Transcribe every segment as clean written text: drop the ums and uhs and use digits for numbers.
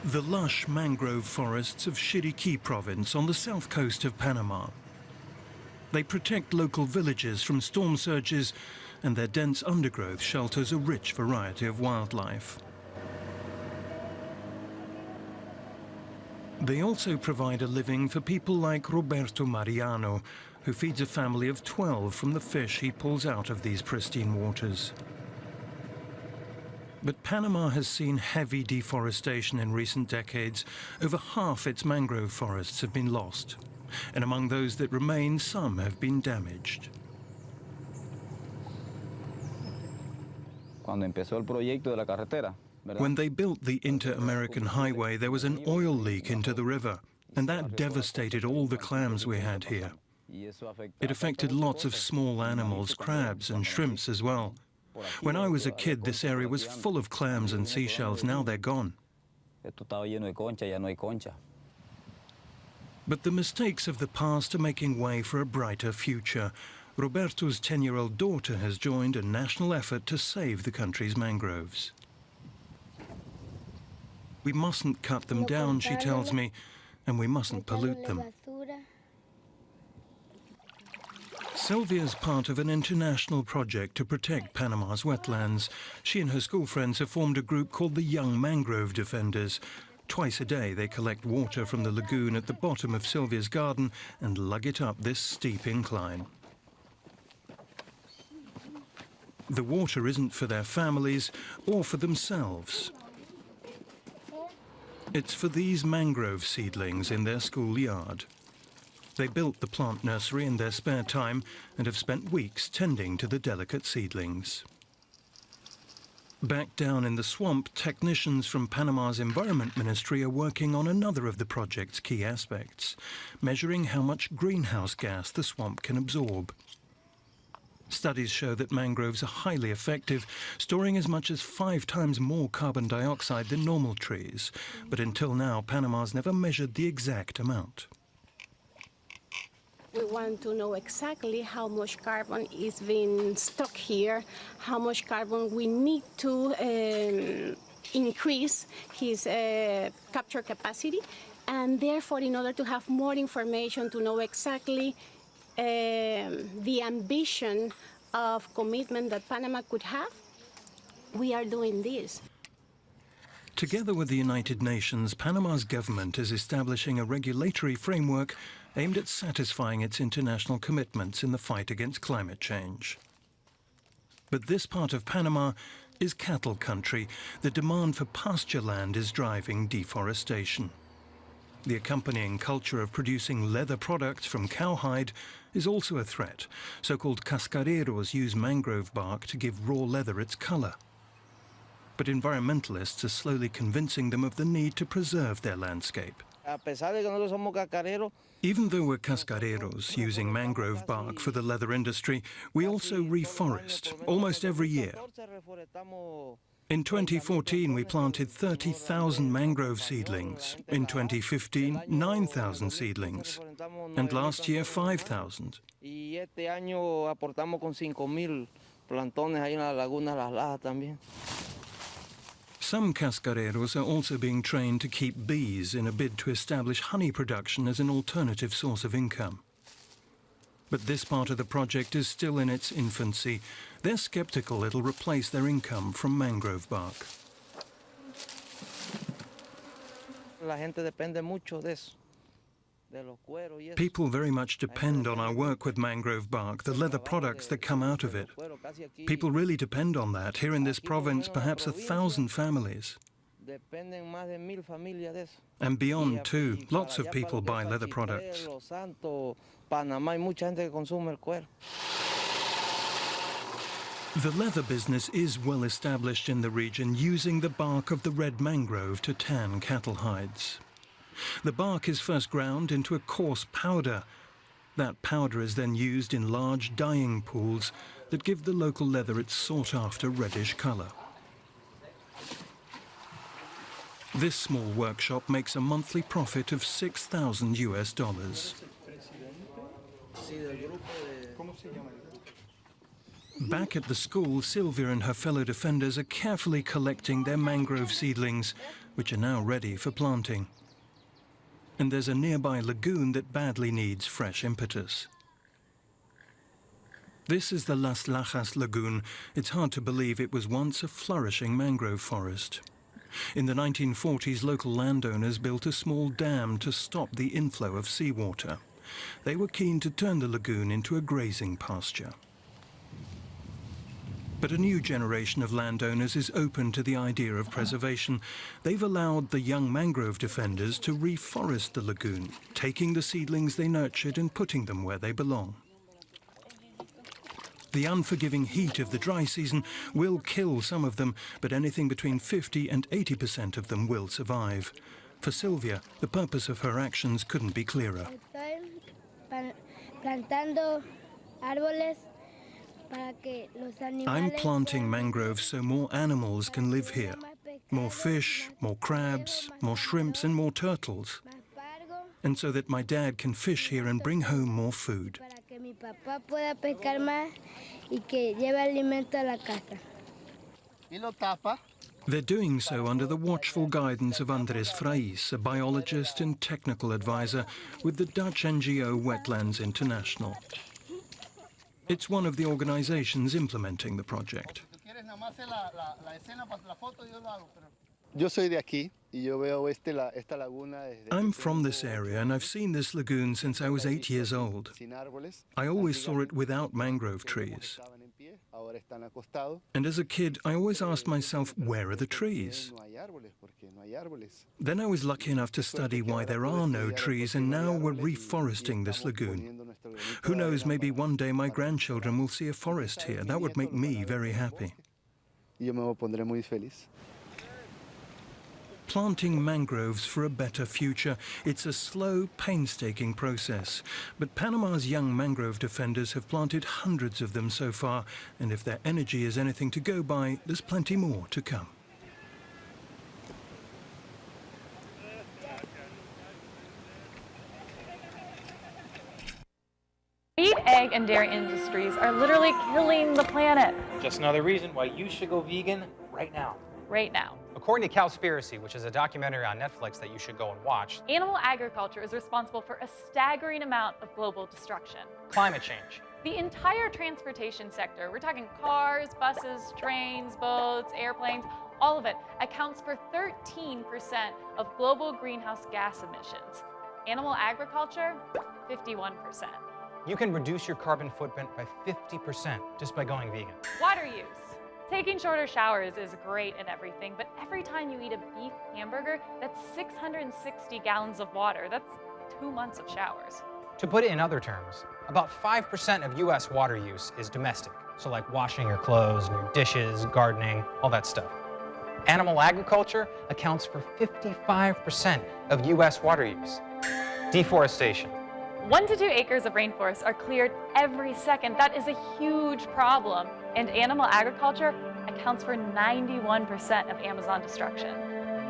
The lush mangrove forests of Chiriquí province on the south coast of Panama. They protect local villages from storm surges, and their dense undergrowth shelters a rich variety of wildlife. They also provide a living for people like Roberto Mariano, who feeds a family of 12 from the fish he pulls out of these pristine waters. But Panama has seen heavy deforestation in recent decades. Over half its mangrove forests have been lost, and among those that remain, some have been damaged. Cuando empezó el proyecto de la carretera, When they built the Inter-American Highway, there was an oil leak into the river, and that devastated all the clams we had here. It affected lots of small animals, crabs and shrimps as well. When I was a kid, this area was full of clams and seashells. Now they're gone. But the mistakes of the past are making way for a brighter future. Roberto's 10-year-old daughter has joined a national effort to save the country's mangroves. We mustn't cut them down, she tells me, and we mustn't pollute them. Sylvia's part of an international project to protect Panama's wetlands. She and her school friends have formed a group called the Young Mangrove Defenders. Twice a day they collect water from the lagoon at the bottom of Sylvia's garden and lug it up this steep incline. The water isn't for their families or for themselves. It's for these mangrove seedlings in their schoolyard. They built the plant nursery in their spare time and have spent weeks tending to the delicate seedlings. Back down in the swamp, technicians from Panama's Environment Ministry are working on another of the project's key aspects, measuring how much greenhouse gas the swamp can absorb. Studies show that mangroves are highly effective, storing as much as 5 times more carbon dioxide than normal trees. But until now, Panama's never measured the exact amount. We want to know exactly how much carbon is being stocked here, how much carbon we need to increase his capture capacity, and therefore, in order to have more information to know exactly the ambition of commitment that Panama could have, we are doing this. Together with the United Nations, Panama's government is establishing a regulatory framework aimed at satisfying its international commitments in the fight against climate change. But this part of Panama is cattle country. The demand for pasture land is driving deforestation. The accompanying culture of producing leather products from cowhide is also a threat. So-called cascareros use mangrove bark to give raw leather its color. But environmentalists are slowly convincing them of the need to preserve their landscape. Even though we're cascareros, using mangrove bark for the leather industry, we also reforest almost every year. In 2014, we planted 30,000 mangrove seedlings. In 2015, 9,000 seedlings. And last year, 5,000. Some cascareros are also being trained to keep bees in a bid to establish honey production as an alternative source of income. But this part of the project is still in its infancy. They're skeptical it'll replace their income from mangrove bark. People very much depend on our work with mangrove bark, the leather products that come out of it. People really depend on that. Here in this province, perhaps 1,000 families. And beyond too, lots of people buy leather products. The leather business is well established in the region, using the bark of the red mangrove to tan cattle hides. The bark is first ground into a coarse powder. That powder is then used in large dyeing pools that give the local leather its sought-after reddish color. This small workshop makes a monthly profit of $6,000 US. Back at the school, Sylvia and her fellow defenders are carefully collecting their mangrove seedlings, which are now ready for planting. And there's a nearby lagoon that badly needs fresh impetus. This is the Las Lajas lagoon. It's hard to believe it was once a flourishing mangrove forest. In the 1940s, local landowners built a small dam to stop the inflow of seawater. They were keen to turn the lagoon into a grazing pasture. But a new generation of landowners is open to the idea of preservation. They've allowed the young mangrove defenders to reforest the lagoon, taking the seedlings they nurtured and putting them where they belong. The unforgiving heat of the dry season will kill some of them, but anything between 50 and 80% of them will survive. For Sylvia, the purpose of her actions couldn't be clearer. I'm planting mangroves so more animals can live here. More fish, more crabs, more shrimps and more turtles. And so that my dad can fish here and bring home more food. They're doing so under the watchful guidance of Andres Frais, a biologist and technical advisor with the Dutch NGO Wetlands International. It's one of the organizations implementing the project. I'm from this area and I've seen this lagoon since I was 8 years old. I always saw it without mangrove trees. And as a kid, I always asked myself, where are the trees? Then I was lucky enough to study why there are no trees, and now we're reforesting this lagoon. Who knows, maybe one day my grandchildren will see a forest here. That would make me very happy. Planting mangroves for a better future. It's a slow, painstaking process. But Panama's young mangrove defenders have planted hundreds of them so far, and if their energy is anything to go by, there's plenty more to come. Meat, egg, and dairy industries are literally killing the planet. Just another reason why you should go vegan right now. Right now. According to Cowspiracy, which is a documentary on Netflix that you should go and watch, Animal agriculture is responsible for a staggering amount of global destruction. climate change. The entire transportation sector, we're talking cars, buses, trains, boats, airplanes, all of it accounts for 13% of global greenhouse gas emissions. Animal agriculture, 51%. You can reduce your carbon footprint by 50% just by going vegan. Water use. Taking shorter showers is great and everything, but every time you eat a beef hamburger, that's 660 gallons of water. That's 2 months of showers. To put it in other terms, about 5% of US water use is domestic. So like washing your clothes and your dishes, gardening, all that stuff. Animal agriculture accounts for 55% of US water use. Deforestation. 1 to 2 acres of rainforests are cleared every second. That is a huge problem. And animal agriculture accounts for 91% of Amazon destruction.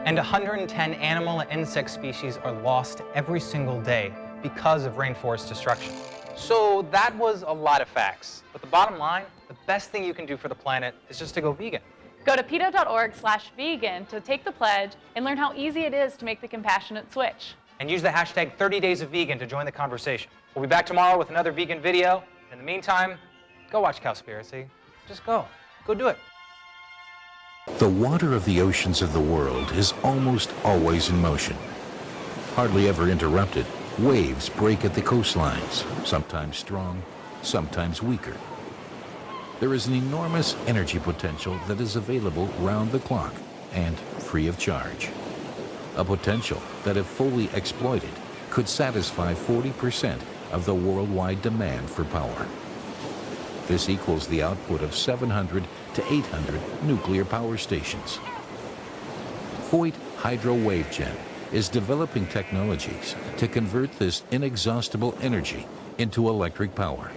And 110 animal and insect species are lost every single day because of rainforest destruction. So that was a lot of facts. But the bottom line, the best thing you can do for the planet is just to go vegan. Go to PETA.org/vegan to take the pledge and learn how easy it is to make the compassionate switch. And use the hashtag 30daysofvegan to join the conversation. We'll be back tomorrow with another vegan video. In the meantime, go watch Cowspiracy. Just go. Go do it. The water of the oceans of the world is almost always in motion. Hardly ever interrupted, waves break at the coastlines, sometimes strong, sometimes weaker. There is an enormous energy potential that is available round the clock and free of charge. A potential that, if fully exploited, could satisfy 40% of the worldwide demand for power. This equals the output of 700 to 800 nuclear power stations. Voigt Hydro WaveGen is developing technologies to convert this inexhaustible energy into electric power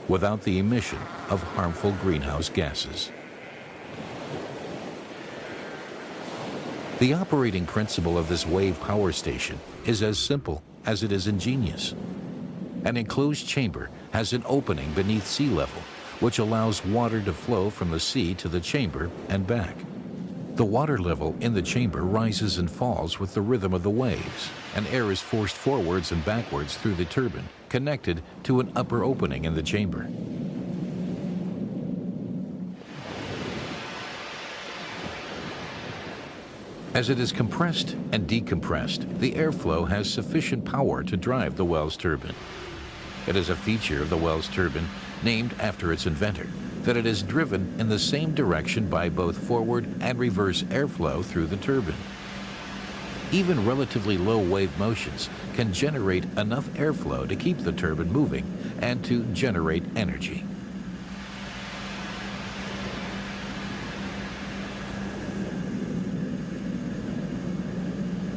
without the emission of harmful greenhouse gases. The operating principle of this wave power station is as simple as it is ingenious. An enclosed chamber has an opening beneath sea level which allows water to flow from the sea to the chamber and back. The water level in the chamber rises and falls with the rhythm of the waves, and air is forced forwards and backwards through the turbine, connected to an upper opening in the chamber. As it is compressed and decompressed, the airflow has sufficient power to drive the Wells turbine. It is a feature of the Wells turbine, named after its inventor, that it is driven in the same direction by both forward and reverse airflow through the turbine. Even relatively low wave motions can generate enough airflow to keep the turbine moving and to generate energy.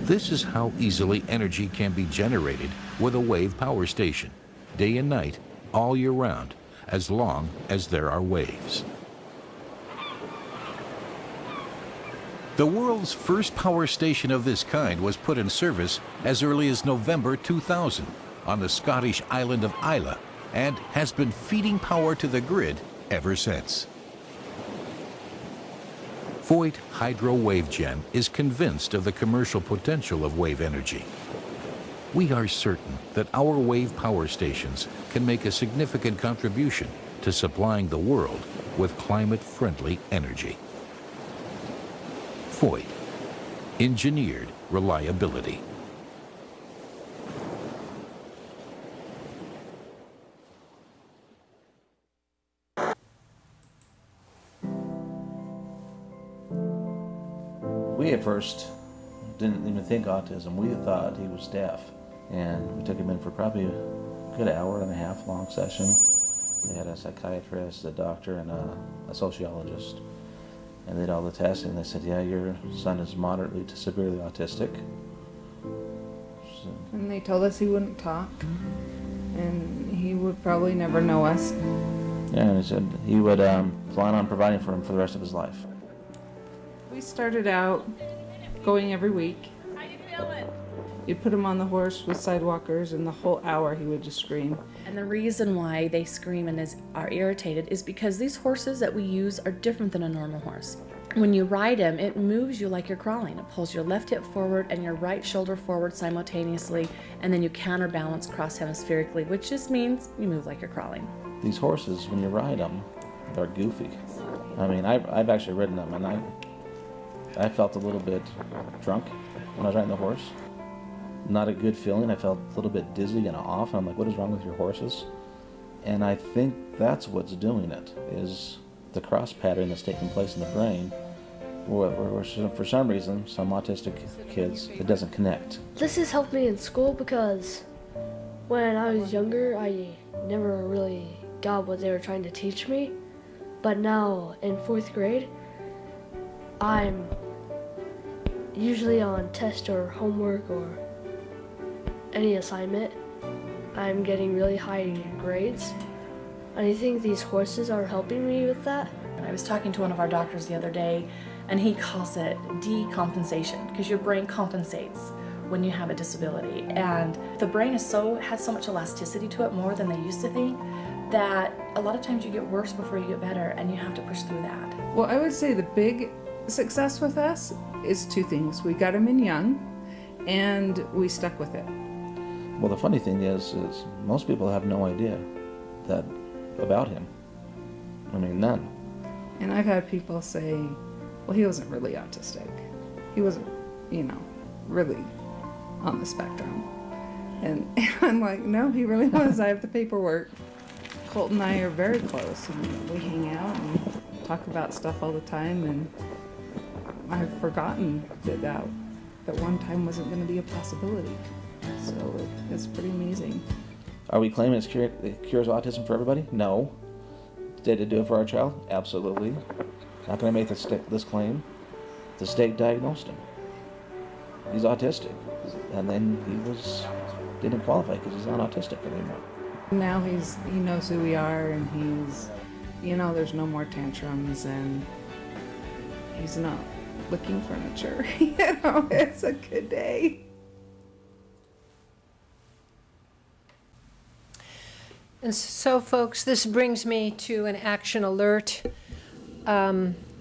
This is how easily energy can be generated with a wave power station, day and night, all year round, as long as there are waves. The world's first power station of this kind was put in service as early as November 2000 on the Scottish island of Islay and has been feeding power to the grid ever since. Voigt Hydro WaveGen is convinced of the commercial potential of wave energy. We are certain that our wave power stations can make a significant contribution to supplying the world with climate-friendly energy. Voigt, engineered reliability. We at first didn't even think autism. We thought he was deaf. And we took him in for probably a good hour and a half long session. They had a psychiatrist, a doctor, and a sociologist. And they did all the testing. They said, yeah, your son is moderately to severely autistic. So, and they told us he wouldn't talk, and he would probably never know us. yeah, and he said he would plan on providing for him for the rest of his life. We started out going every week. How you feeling? You'd put him on the horse with sidewalkers, and the whole hour he would just scream. And the reason why they scream and are irritated is because these horses that we use are different than a normal horse. When you ride him, it moves you like you're crawling. It pulls your left hip forward and your right shoulder forward simultaneously, and then you counterbalance cross-hemispherically, which just means you move like you're crawling. These horses, when you ride them, they're goofy. I mean, I've actually ridden them, and I felt a little bit drunk when I was riding the horse. Not a good feeling. I felt a little bit dizzy and off. And I'm like, what is wrong with your horses? And I think that's what's doing it, is the cross pattern that's taking place in the brain, where for some reason, some autistic kids, it doesn't connect. This has helped me in school because when I was younger, I never really got what they were trying to teach me. But now in 4th grade, I'm usually on test or homework or any assignment, I'm getting really high grades. And I think these horses are helping me with that. And I was talking to one of our doctors the other day, and he calls it decompensation, because your brain compensates when you have a disability. And the brain has so much elasticity to it, more than they used to think, that a lot of times you get worse before you get better, and you have to push through that. Well, I would say the big success with us is 2 things. We got him in young, and we stuck with it. Well, the funny thing is most people have no idea that about him. I mean, none. And I've had people say, well, he wasn't really autistic. He wasn't, really on the spectrum. And I'm like, no, he really was. I have the paperwork. Colt and I are very close, and we hang out and talk about stuff all the time, and I've forgotten that one time wasn't going to be a possibility. So it's pretty amazing. Are we claiming it cures autism for everybody? No. Did it do it for our child? Absolutely. How can I make this claim? The state diagnosed him. He's autistic. And then he didn't qualify because he's not autistic anymore. Now he knows who we are, and there's no more tantrums, and he's not licking furniture. It's a good day. And so, folks, this brings me to an action alert.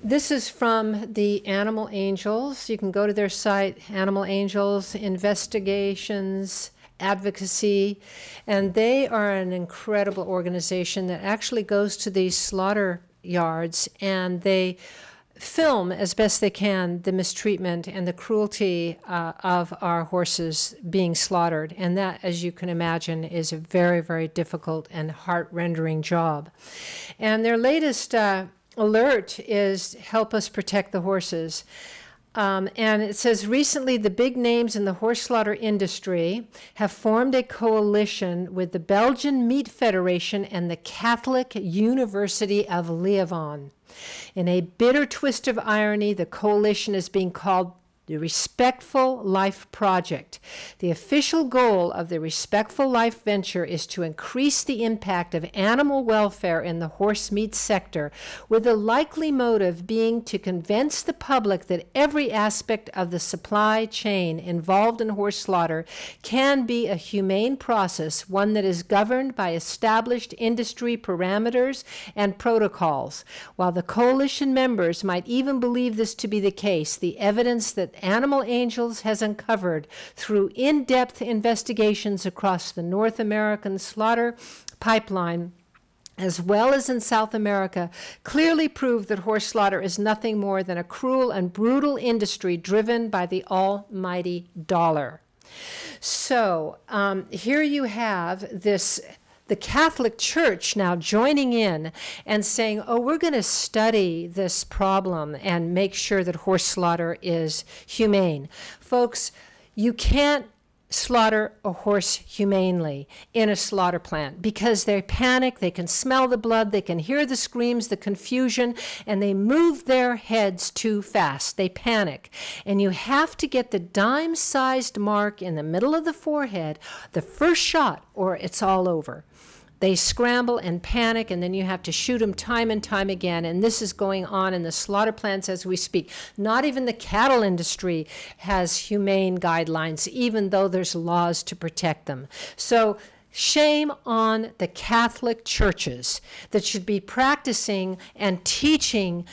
This is from the Animal Angels. You can go to their site, Animal Angels Investigations Advocacy, and they are an incredible organization that actually goes to these slaughter yards and they film as best they can the mistreatment and the cruelty of our horses being slaughtered. And that, as you can imagine, is a very, very difficult and heart-rendering job. And their latest alert is help us protect the horses. And it says, recently the big names in the horse slaughter industry have formed a coalition with the Belgian Meat Federation and the Catholic University of Leuven. In a bitter twist of irony, the coalition is being called the Respectful Life Project. The official goal of the Respectful Life venture is to increase the impact of animal welfare in the horse meat sector, with the likely motive being to convince the public that every aspect of the supply chain involved in horse slaughter can be a humane process, one that is governed by established industry parameters and protocols. While the coalition members might even believe this to be the case, the evidence that Animal Angels has uncovered through in-depth investigations across the North American slaughter pipeline, as well as in South America, clearly prove that horse slaughter is nothing more than a cruel and brutal industry driven by the almighty dollar. So here you have this, the Catholic Church now joining in and saying, oh, we're going to study this problem and make sure that horse slaughter is humane. Folks, you can't slaughter a horse humanely in a slaughter plant because they panic, they can smell the blood, they can hear the screams, the confusion, and they move their heads too fast. They panic. And you have to get the dime-sized mark in the middle of the forehead, the first shot, or it's all over. They scramble and panic, and then you have to shoot them time and time again. And this is going on in the slaughter plants as we speak. Not even the cattle industry has humane guidelines, even though there's laws to protect them. So shame on the Catholic churches that should be practicing and teaching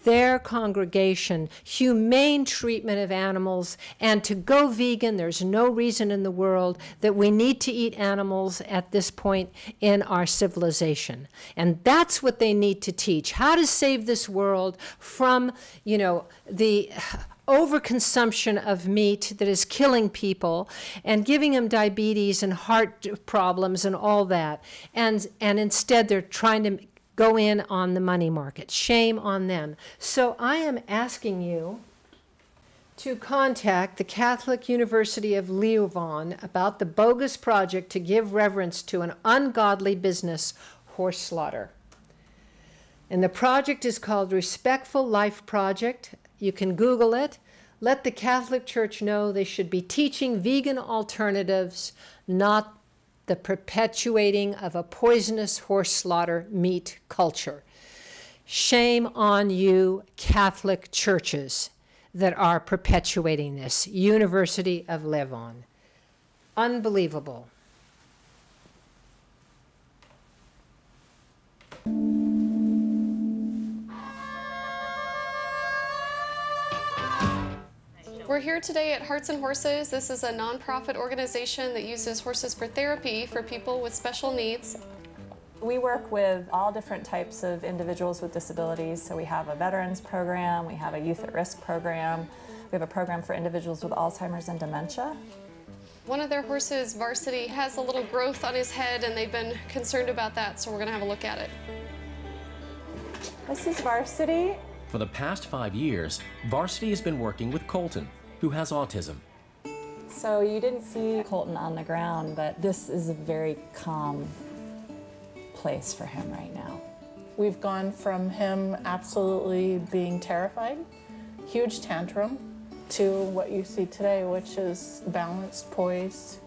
their congregation humane treatment of animals and to go vegan. There's no reason in the world that we need to eat animals at this point in our civilization. And that's what they need to teach, how to save this world from, the overconsumption of meat that is killing people and giving them diabetes and heart problems and all that. And instead they're trying to go in on the money market. Shame on them. So I am asking you to contact the Catholic University of Leuven about the bogus project to give reverence to an ungodly business, horse slaughter. And the project is called Respectful Life Project. You can Google it. Let the Catholic Church know they should be teaching vegan alternatives, not the perpetuating of a poisonous horse slaughter meat culture. Shame on you, Catholic churches that are perpetuating this. University of Leuven. Unbelievable. We're here today at Hearts and Horses. This is a nonprofit organization that uses horses for therapy for people with special needs. We work with all different types of individuals with disabilities. So we have a veterans program, we have a youth at risk program, we have a program for individuals with Alzheimer's and dementia. One of their horses, Varsity, has a little growth on his head and they've been concerned about that, so we're gonna have a look at it. This is Varsity. For the past 5 years, Varsity has been working with Colton, who has autism. So you didn't see Colton on the ground, but this is a very calm place for him right now. We've gone from him absolutely being terrified, huge tantrum, to what you see today, which is balanced, poised,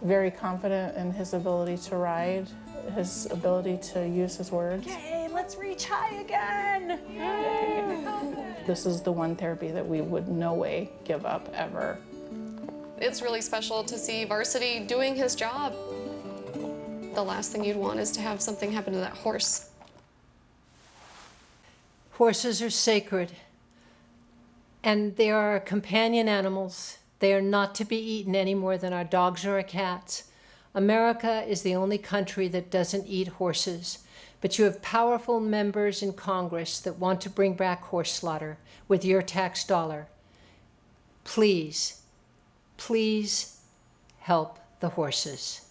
very confident in his ability to ride, his ability to use his words. Okay, let's reach high again! Yay. This is the one therapy that we would no way give up ever. It's really special to see Varsity doing his job. the last thing you'd want is to have something happen to that horse. Horses are sacred, and they are companion animals. They are not to be eaten any more than our dogs or our cats. America is the only country that doesn't eat horses, but you have powerful members in Congress that want to bring back horse slaughter with your tax dollar. Please, please help the horses.